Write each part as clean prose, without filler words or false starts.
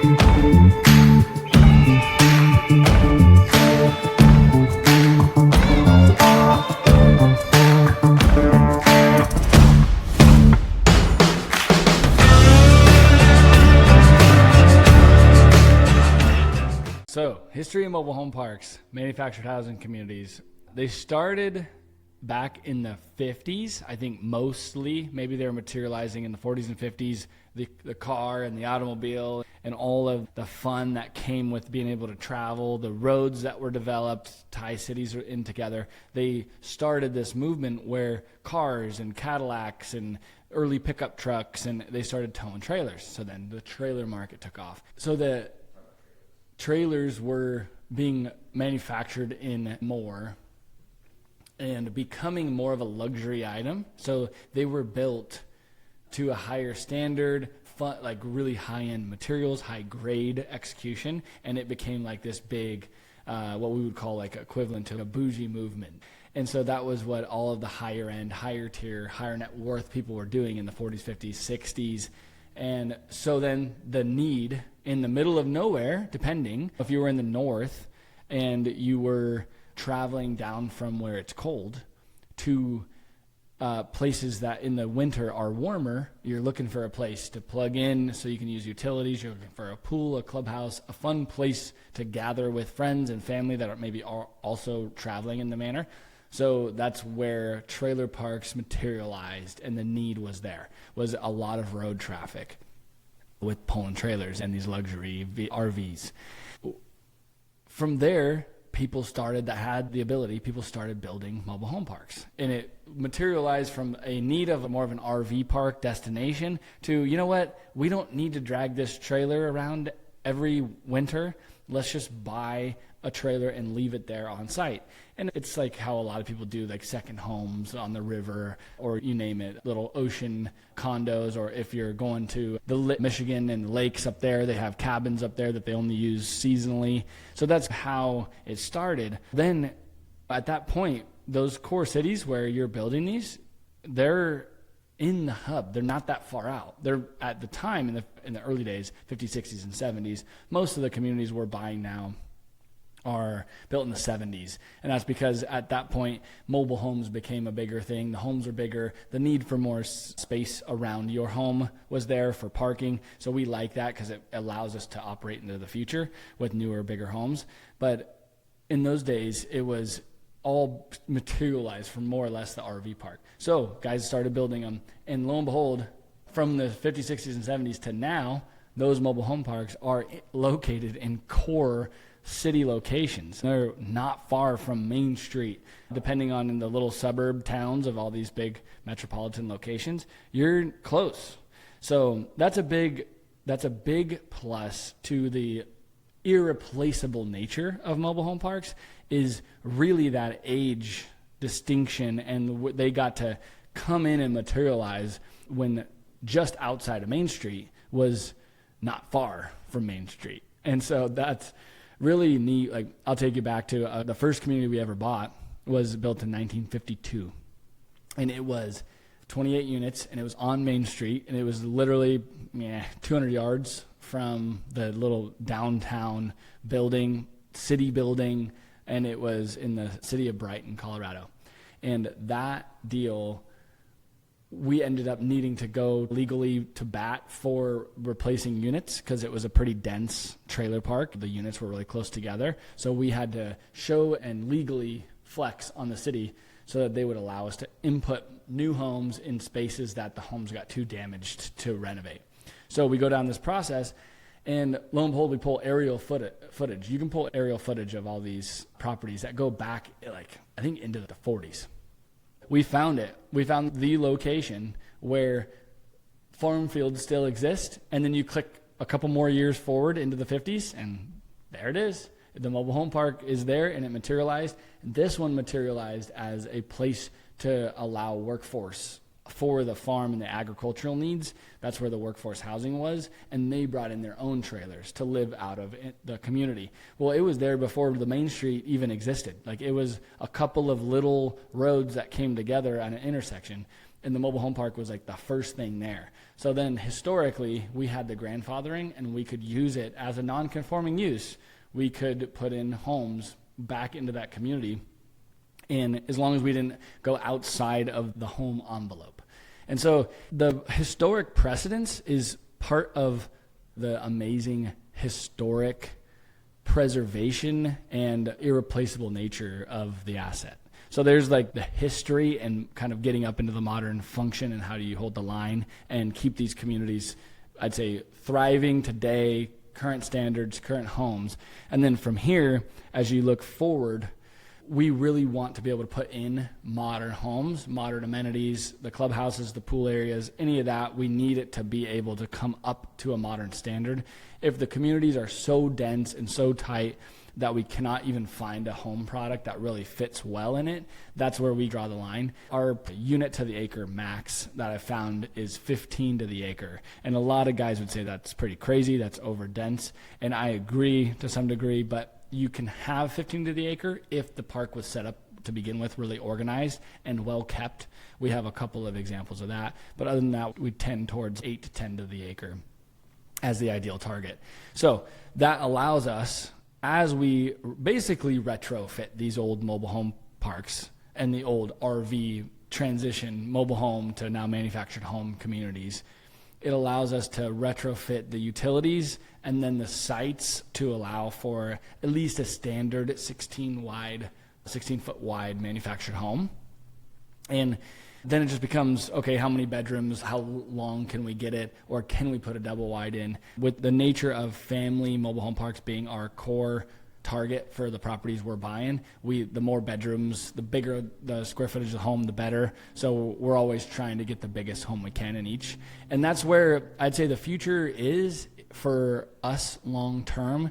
So, history of mobile home parks, manufactured housing communities. They started back in the 50s, I think mostly. Maybe they were materializing in the 40s and 50s, the car and the automobile and all of the fun that came with being able to travel, the roads that were developed, tie cities in together. They started this movement where cars and Cadillacs and early pickup trucks, and they started towing trailers. So then the trailer market took off. So the trailers were being manufactured in more and becoming more of a luxury item. So they were built to a higher standard, like really high-end materials, high-grade execution, and it became like this big, what we would call like equivalent to a bougie movement. And so that was what all of the higher end, higher tier, higher net worth people were doing in the 40s, 50s, 60s. And so then the need in the middle of nowhere, depending if you were in the north and you were traveling down from where it's cold to places that in the winter are warmer, you're looking for a place to plug in so you can use utilities. You're looking for a pool, a clubhouse, a fun place to gather with friends and family that are maybe also traveling in the manner. So that's where trailer parks materialized, and the need was there, was a lot of road traffic with pulling trailers and these luxury RVs. From there, people started building mobile home parks. And it materialized from a need of more of an RV park destination to, you know what, we don't need to drag this trailer around every winter. Let's just buy a trailer and leave it there on site. And it's like how a lot of people do like second homes on the river, or you name it, little ocean condos, or if you're going to the Michigan and lakes up there, they have cabins up there that they only use seasonally. So that's how it started. Then at that point, those core cities where you're building these, they're in the hub. They're not that far out. They're at the time in the early days, 50s, 60s, and 70s, most of the communities we're buying now are built in the 70s. And that's because at that point, mobile homes became a bigger thing. The homes are bigger. The need for more space around your home was there for parking. So we like that because it allows us to operate into the future with newer, bigger homes. But in those days, it was all materialized from more or less the RV park. So guys started building them. And lo and behold, from the 50s, 60s, and 70s to now, those mobile home parks are located in core city locations. They're not far from Main Street. Depending on in the little suburb towns of all these big metropolitan locations, you're close. So that's a big plus to the irreplaceable nature of mobile home parks, is really that age distinction, and they got to come in and materialize when just outside of Main Street was not far from Main Street. And so that's really neat. Like, I'll take you back to the first community we ever bought was built in 1952, and it was 28 units, and it was on Main Street, and it was literally 200 yards from the little downtown building, city building, and it was in the city of Brighton, Colorado. And that deal, we ended up needing to go legally to bat for replacing units because it was a pretty dense trailer park. The units were really close together. So we had to show and legally flex on the city so that they would allow us to input new homes in spaces that the homes got too damaged to renovate. So we go down this process, and lo and behold, we pull aerial footage. You can pull aerial footage of all these properties that go back, like, I think into the 40s. We found it. We found the location where farm fields still exist, and then you click a couple more years forward into the 50s, and there it is. The mobile home park is there, and it materialized. This one materialized as a place to allow workforce for the farm and the agricultural needs. That's where the workforce housing was, and they brought in their own trailers to live out of the community. Well, it was there before the Main Street even existed. Like, it was a couple of little roads that came together at an intersection, And the mobile home park was like the first thing there. So then historically, we had the grandfathering, and we could use it as a non-conforming use. We could put in homes back into that community, and as long as we didn't go outside of the home envelope. And so the historic precedence is part of the amazing historic preservation and irreplaceable nature of the asset. So there's like the history and kind of getting up into the modern function, and how do you hold the line and keep these communities, I'd say, thriving today, current standards, current homes. And then from here, as you look forward, we really want to be able to put in modern homes, modern amenities, the clubhouses, the pool areas, any of that. We need it to be able to come up to a modern standard. If the communities are so dense and so tight that we cannot even find a home product that really fits well in it, that's where we draw the line. Our unit to the acre max that I found is 15 to the acre. And a lot of guys would say that's pretty crazy, that's over dense. And I agree to some degree, but you can have 15 to the acre if the park was set up to begin with, really organized and well kept. We have a couple of examples of that. But other than that, we tend towards 8 to 10 to the acre as the ideal target. So that allows us, as we basically retrofit these old mobile home parks and the old RV transition mobile home to now manufactured home communities, it allows us to retrofit the utilities and then the sites to allow for at least a standard 16 foot wide manufactured home. And then it just becomes, okay, how many bedrooms, how long can we get it, or can we put a double wide in? With the nature of family mobile home parks being our core target for the properties we're buying, the more bedrooms, the bigger the square footage of the home, the better. So we're always trying to get the biggest home we can in each. And that's where I'd say the future is for us long term,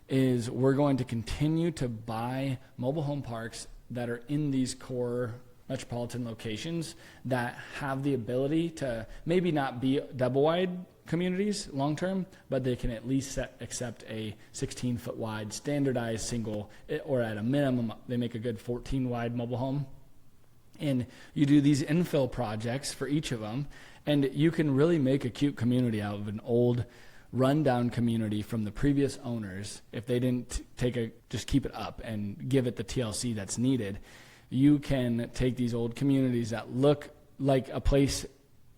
is we're going to continue to buy mobile home parks that are in these core metropolitan locations that have the ability to maybe not be double wide communities long term, but they can at least accept a 16 foot wide standardized single, or at a minimum they make a good 14 wide mobile home. And you do these infill projects for each of them, and you can really make a cute community out of an old rundown community from the previous owners. If they didn't just keep it up and give it the TLC that's needed, you can take these old communities that look like a place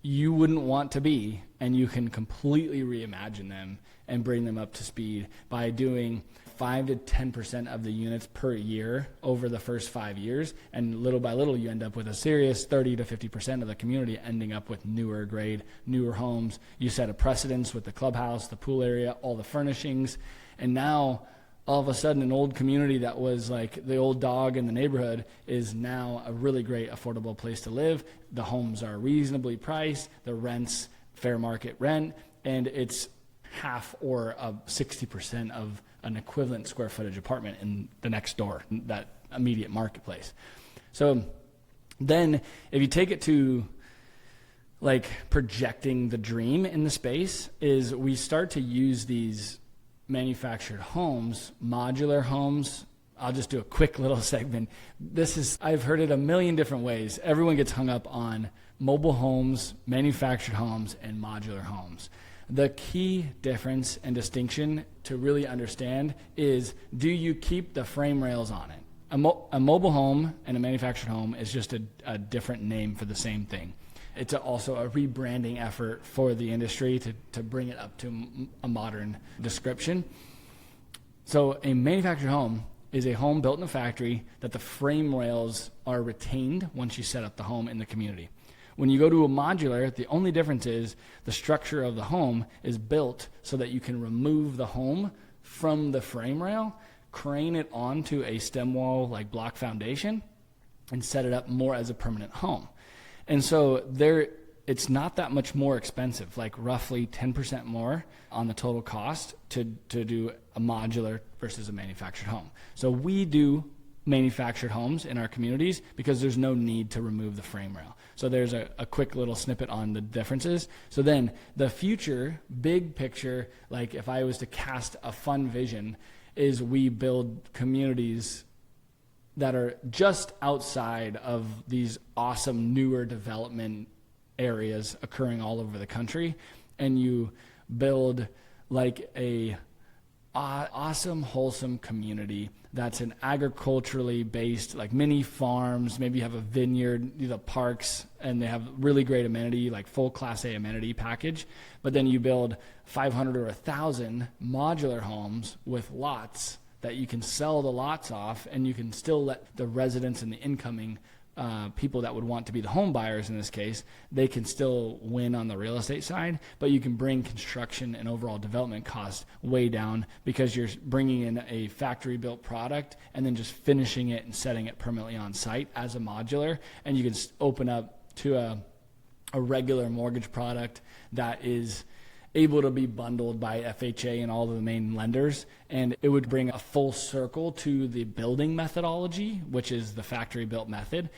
you wouldn't want to be, and you can completely reimagine them and bring them up to speed by doing 5 to 10% of the units per year over the first 5 years. And little by little, you end up with a serious 30 to 50% of the community ending up with newer grade, newer homes. You set a precedence with the clubhouse, the pool area, all the furnishings. And now all of a sudden, an old community that was like the old dog in the neighborhood is now a really great, affordable place to live. The homes are reasonably priced, the rent's fair market rent, and it's half or 60% of an equivalent square footage apartment in the next door, that immediate marketplace. So then if you take it to like projecting the dream in the space, is we start to use these manufactured homes, modular homes. I'll just do a quick little segment. I've heard it a million different ways. Everyone gets hung up on mobile homes, manufactured homes, and modular homes. The key difference and distinction to really understand is, do you keep the frame rails on it? A mobile home and a manufactured home is just a different name for the same thing. It's also a rebranding effort for the industry to bring it up to a modern description. So a manufactured home is a home built in a factory that the frame rails are retained once you set up the home in the community. When you go to a modular, the only difference is the structure of the home is built so that you can remove the home from the frame rail, crane it onto a stem wall like block foundation, and set it up more as a permanent home. And so it's not that much more expensive, like roughly 10% more on the total cost to do a modular versus a manufactured home. So we do manufactured homes in our communities because there's no need to remove the frame rail. So there's a quick little snippet on the differences. So then the future, big picture, like if I was to cast a fun vision, is we build communities that are just outside of these awesome newer development areas occurring all over the country, and you build like a awesome, wholesome community that's an agriculturally based, like mini farms. Maybe you have a vineyard, the parks, and they have really great amenity, like full Class A amenity package. But then you build 500 or 1,000 modular homes with lots that you can sell the lots off, and you can still let the residents and the incoming people that would want to be the home buyers in this case, they can still win on the real estate side, but you can bring construction and overall development costs way down because you're bringing in a factory built product and then just finishing it and setting it permanently on site as a modular. And you can open up to a regular mortgage product that is able to be bundled by FHA and all of the main lenders, and it would bring a full circle to the building methodology, which is the factory built method.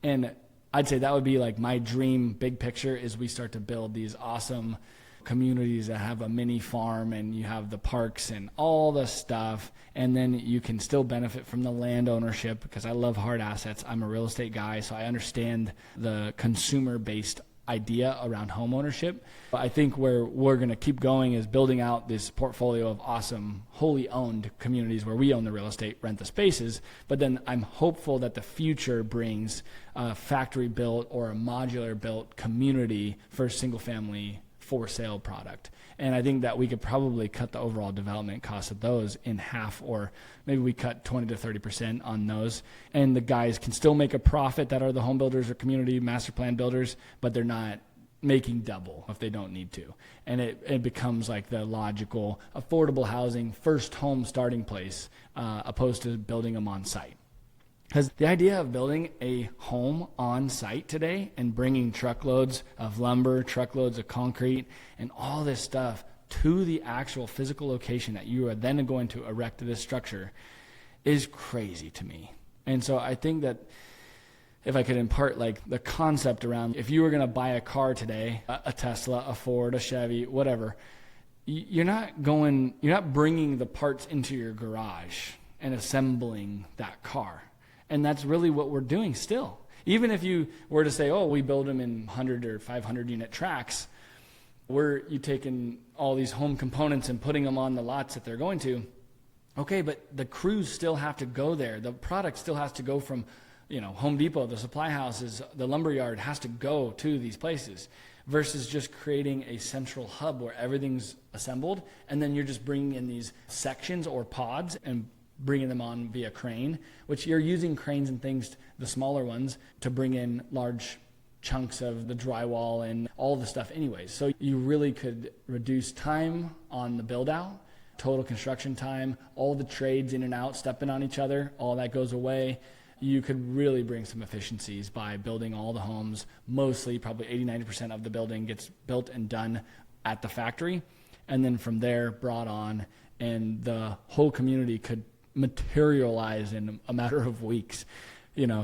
And I'd say that would be like my dream big picture, is we start to build these awesome communities that have a mini farm, and you have the parks and all the stuff, and then you can still benefit from the land ownership, because I love hard assets. I'm a real estate guy, so I understand the consumer based idea around home ownership. But I think where we're going to keep going is building out this portfolio of awesome wholly owned communities where we own the real estate, rent the spaces. But then I'm hopeful that the future brings a factory built or a modular built community for single family for sale product. And I think that we could probably cut the overall development cost of those in half, or maybe we cut 20 to 30% on those. And the guys can still make a profit that are the home builders or community master plan builders, but they're not making double if they don't need to. And it becomes like the logical affordable housing first home starting place, opposed to building them on site. Because the idea of building a home on site today and bringing truckloads of lumber, truckloads of concrete, and all this stuff to the actual physical location that you are then going to erect this structure is crazy to me. And so I think that if I could impart like the concept around, if you were going to buy a car today, a Tesla, a Ford, a Chevy, whatever, you're not bringing the parts into your garage and assembling that car. And that's really what we're doing still. Even if you were to say, oh, we build them in 100 or 500 unit tracks, you taking all these home components and putting them on the lots that they're going to. Okay, but the crews still have to go there. The product still has to go from, Home Depot, the supply houses, the lumber yard has to go to these places, versus just creating a central hub where everything's assembled, and then you're just bringing in these sections or pods and bringing them on via crane, which you're using cranes and things, the smaller ones, to bring in large chunks of the drywall and all the stuff anyways. So you really could reduce time on the build out, total construction time, all the trades in and out, stepping on each other, all that goes away. You could really bring some efficiencies by building all the homes. Mostly, probably 80-90% of the building gets built and done at the factory, and then from there brought on, and the whole community could materialize in a matter of weeks.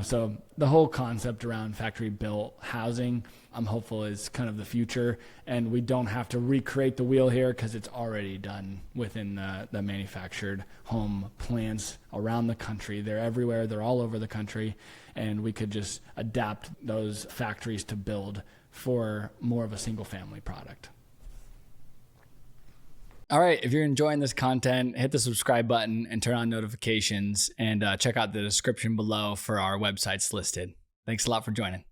So the whole concept around factory built housing, I'm hopeful, is kind of the future, and we don't have to recreate the wheel here because it's already done within the manufactured home plants around the country. They're everywhere, they're all over the country, and we could just adapt those factories to build for more of a single family product. All right, if you're enjoying this content, hit the subscribe button and turn on notifications, and check out the description below for our websites listed. Thanks a lot for joining.